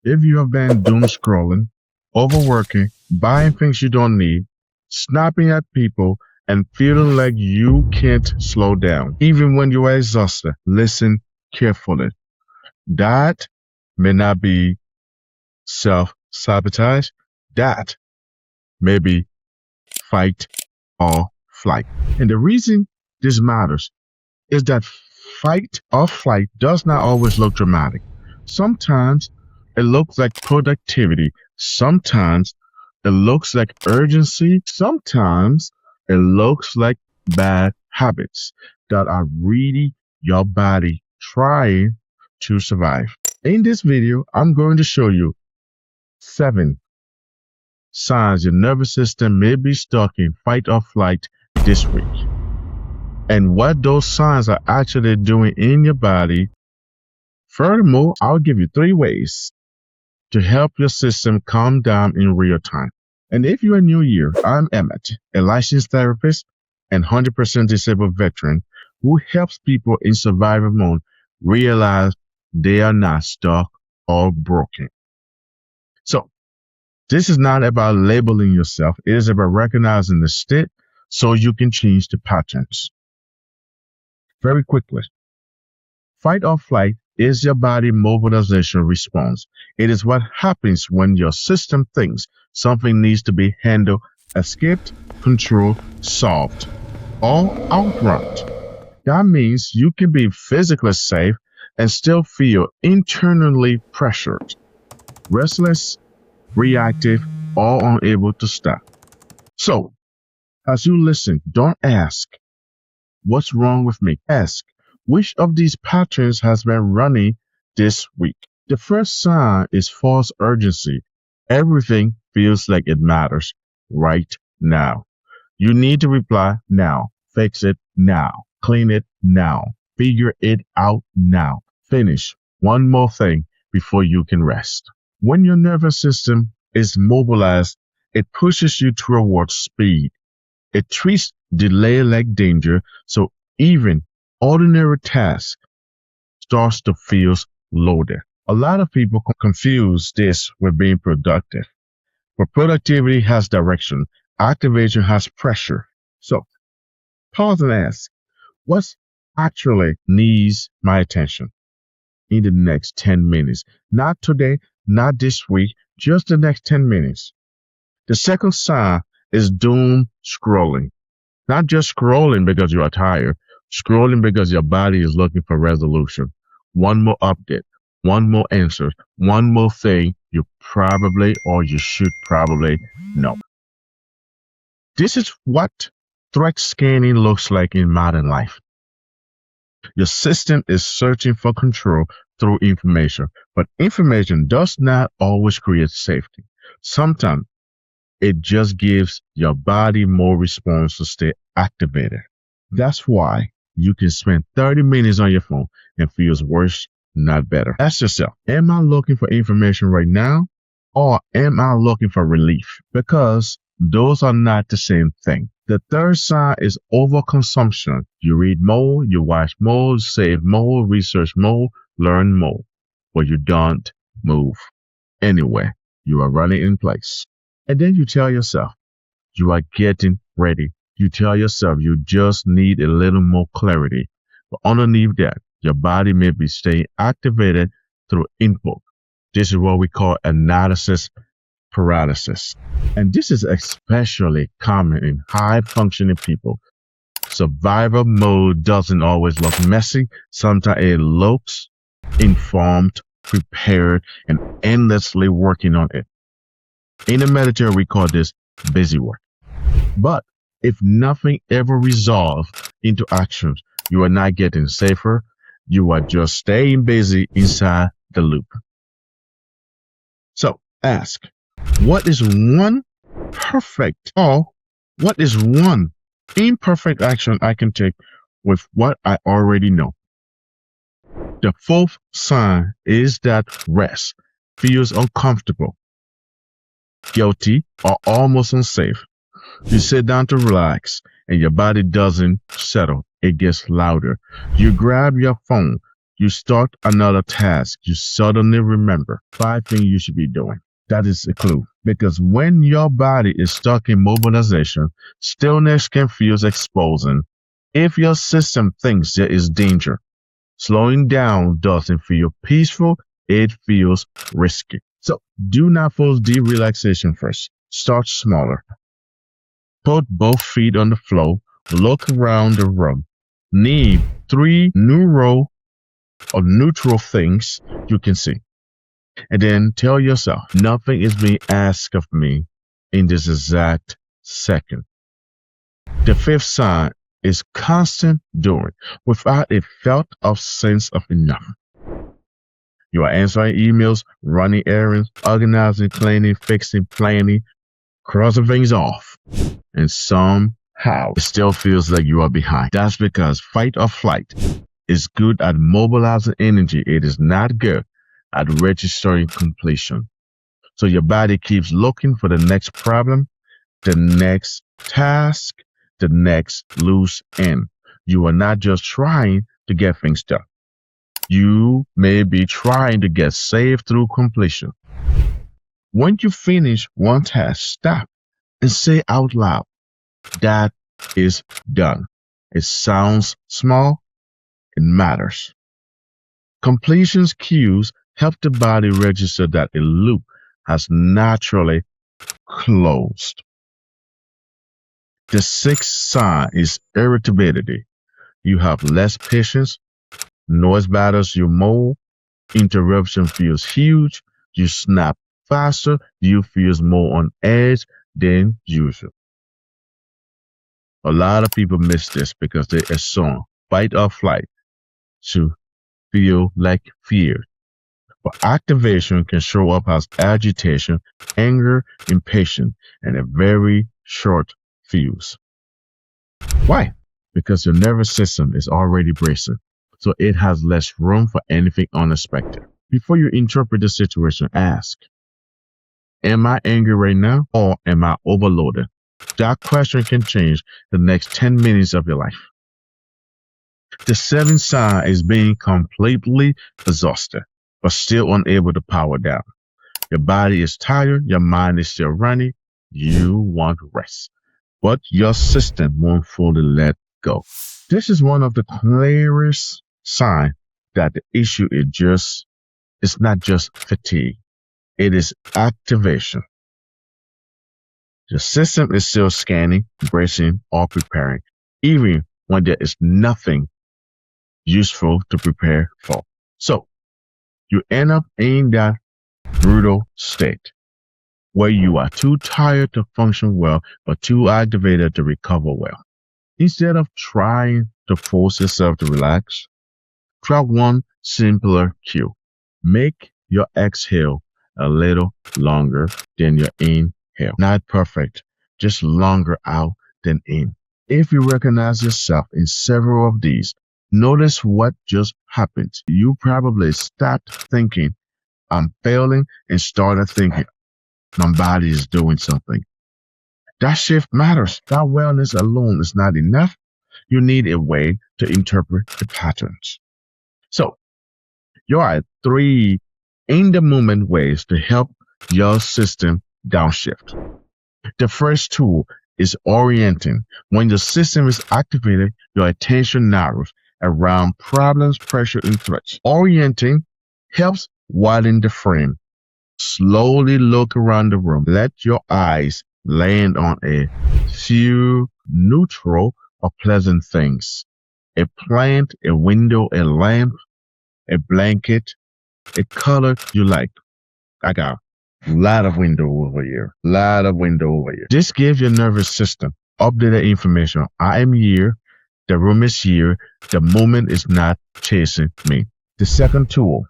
If you have been doom scrolling, overworking, buying things you don't need, snapping at people, and feeling like you can't slow down, even when you are exhausted, listen carefully. That may not be self sabotage. That may be fight or flight. And the reason this matters is that fight or flight does not always look dramatic. Sometimes it looks like productivity. Sometimes it looks like urgency. Sometimes it looks like bad habits that are really your body trying to survive. In this video, I'm going to show you 7 signs your nervous system may be stuck in fight or flight this week, and what those signs are actually doing in your body. Furthermore, I'll give you 3 ways to help your system calm down in real time. And if you are new here, I'm Emmett, a licensed therapist and 100% disabled veteran who helps people in survival mode realize they are not stuck or broken. So, this is not about labeling yourself. It is about recognizing the state so you can change the patterns. Very quickly, fight or flight is your body mobilization response. It is what happens when your system thinks something needs to be handled, escaped, controlled, solved, or outrun. That means you can be physically safe and still feel internally pressured, restless, reactive, or unable to stop. So, as you listen, don't ask, what's wrong with me? Ask, which of these patterns has been running this week? The first sign is false urgency. Everything feels like it matters right now. You need to reply now, fix it now, clean it now, figure it out now, finish one more thing before you can rest. When your nervous system is mobilized, it pushes you towards speed. It treats delay like danger, so even ordinary tasks starts to feel loaded. A lot of people confuse this with being productive. But productivity has direction, activation has pressure. So pause and ask, what actually needs my attention in the next 10 minutes? Not today, not this week, just the next 10 minutes. The second sign is doom scrolling. Not just scrolling because you are tired, scrolling because your body is looking for resolution. One more update, one more answer, one more thing you probably or you should probably know. This is what threat scanning looks like in modern life. Your system is searching for control through information, but information does not always create safety. Sometimes it just gives your body more response to stay activated. That's why you can spend 30 minutes on your phone and feels worse, not better. Ask yourself, am I looking for information right now, or am I looking for relief? Because those are not the same thing. The third sign is overconsumption. You read more, you watch more, save more, research more, learn more, but you don't move anywhere. You are running in place. And then you tell yourself, you are getting ready. You tell yourself you just need a little more clarity. But underneath that, your body may be staying activated through input. This is what we call analysis paralysis. And this is especially common in high-functioning people. Survival mode doesn't always look messy. Sometimes it looks informed, prepared, and endlessly working on it. In the military, we call this busy work. But if nothing ever resolves into actions, you are not getting safer. You are just staying busy inside the loop. So ask, what is one perfect or what is one imperfect action I can take with what I already know? The fourth sign is that rest feels uncomfortable, guilty, or almost unsafe. You sit down to relax and your body doesn't settle. It gets louder. You grab your phone. you start another task, you suddenly remember 5 things you should be doing. That is a clue. Because when your body is stuck in mobilization, stillness can feel exposing. If your system thinks there is danger, slowing down doesn't feel peaceful, it feels risky. So do not force deep relaxation first. Start smaller. Put both feet on the floor. Look around the room. Name 3 neutral things you can see. And then tell yourself, nothing is being asked of me in this exact second. The 5th sign is constant doing without a felt of sense of enough. You are answering emails, running errands, organizing, cleaning, fixing, planning, crossing things off. And somehow it still feels like you are behind. That's because fight or flight is good at mobilizing energy. It is not good at registering completion. So your body keeps looking for the next problem, the next task, the next loose end. You are not just trying to get things done. You may be trying to get saved through completion. When you finish one task, stop and say out loud, that is done. It sounds small, it matters. Completion's cues help the body register that a loop has naturally closed. The 6th sign is irritability. You have less patience, noise bothers you more, interruption feels huge, you snap faster, you feel more on edge than usual. A lot of people miss this because they assume fight or flight to feel like fear. But activation can show up as agitation, anger, impatience, and a very short fuse. Why? Because your nervous system is already bracing, so it has less room for anything unexpected. Before you interpret the situation, ask, am I angry right now or am I overloaded? That question can change the next 10 minutes of your life. The 7th sign is being completely exhausted, but still unable to power down. Your body is tired, your mind is still running, you want rest, but your system won't fully let go. This is one of the clearest signs that the issue is not just fatigue, it is activation. The system is still scanning, bracing, or preparing, even when there is nothing useful to prepare for. So you end up in that brutal state where you are too tired to function well, but too activated to recover well. Instead of trying to force yourself to relax, try one simpler cue. Make your exhale a little longer than your inhale. Not perfect, just longer out than in. If you recognize yourself in several of these, notice what just happened. You probably stopped thinking, I'm failing, and started thinking, my body is doing something. That shift matters. That wellness alone is not enough. You need a way to interpret the patterns. So, here are 3 in the moment ways to help your system downshift. The first tool is orienting. When the system is activated, your attention narrows around problems, pressure, and threats. Orienting helps widen the frame. Slowly look around the room. Let your eyes land on a few neutral or pleasant things. A plant, a window, a lamp, a blanket, a color you like. I got a lot of window over here. This gives your nervous system updated information. I am here. The room is here. The moment is not chasing me. The second tool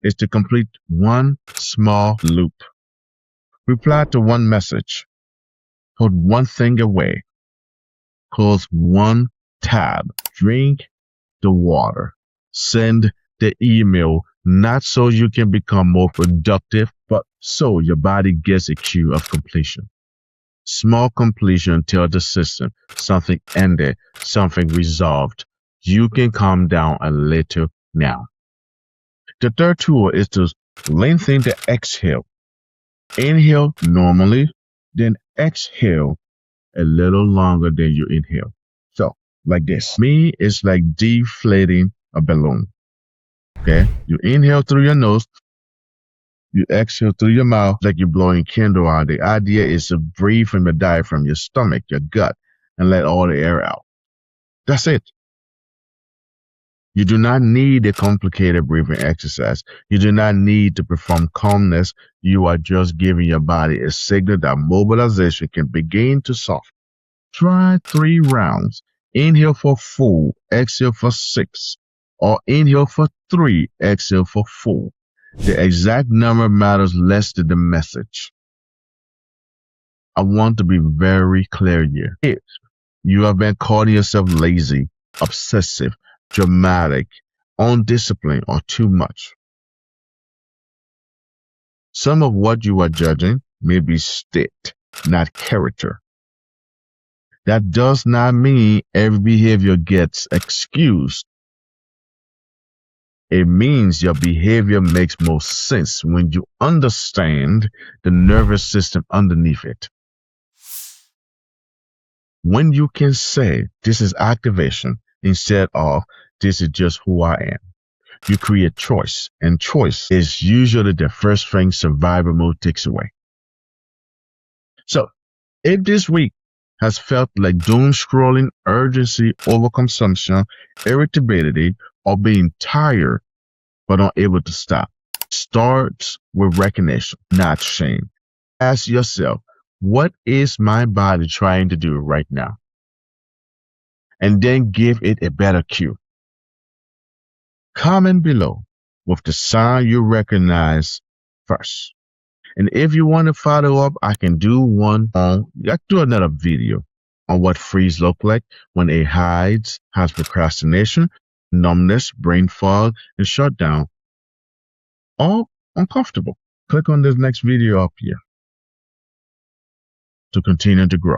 is to complete one small loop. Reply to one message. Put one thing away. Close one tab. Drink the water. Send the email, not so you can become more productive, but so your body gets a cue of completion. Small completion tells the system something ended, something resolved. You can calm down a little Now, the third tool is to lengthen the exhale. Inhale normally, then exhale a little longer than you inhale. So, like this. Me, it's like deflating a balloon. Okay? You inhale through your nose, you exhale through your mouth like you're blowing candle out. The idea is to breathe from your diaphragm, your stomach, your gut, and let all the air out. That's it. You do not need a complicated breathing exercise. You do not need to perform calmness. You are just giving your body a signal that mobilization can begin to soften. Try 3 rounds. Inhale for 4, exhale for 6, or inhale for 3, exhale for 4. The exact number matters less than the message. I want to be very clear here. If you have been calling yourself lazy, obsessive, dramatic, undisciplined, or too much, some of what you are judging may be state, not character. That does not mean every behavior gets excused. It means your behavior makes more sense when you understand the nervous system underneath it. When you can say, this is activation, instead of, this is just who I am, you create choice, and choice is usually the first thing survival mode takes away. So, if this week has felt like doom scrolling, urgency, overconsumption, irritability, or being tired but unable to stop, starts with recognition, not shame. Ask yourself, what is my body trying to do right now? And then give it a better cue. Comment below with the sign you recognize first. And if you want to follow up, I can do another video on what freeze look like when it has procrastination, numbness, brain fog, and shutdown, all uncomfortable. Click on this next video up here to continue to grow.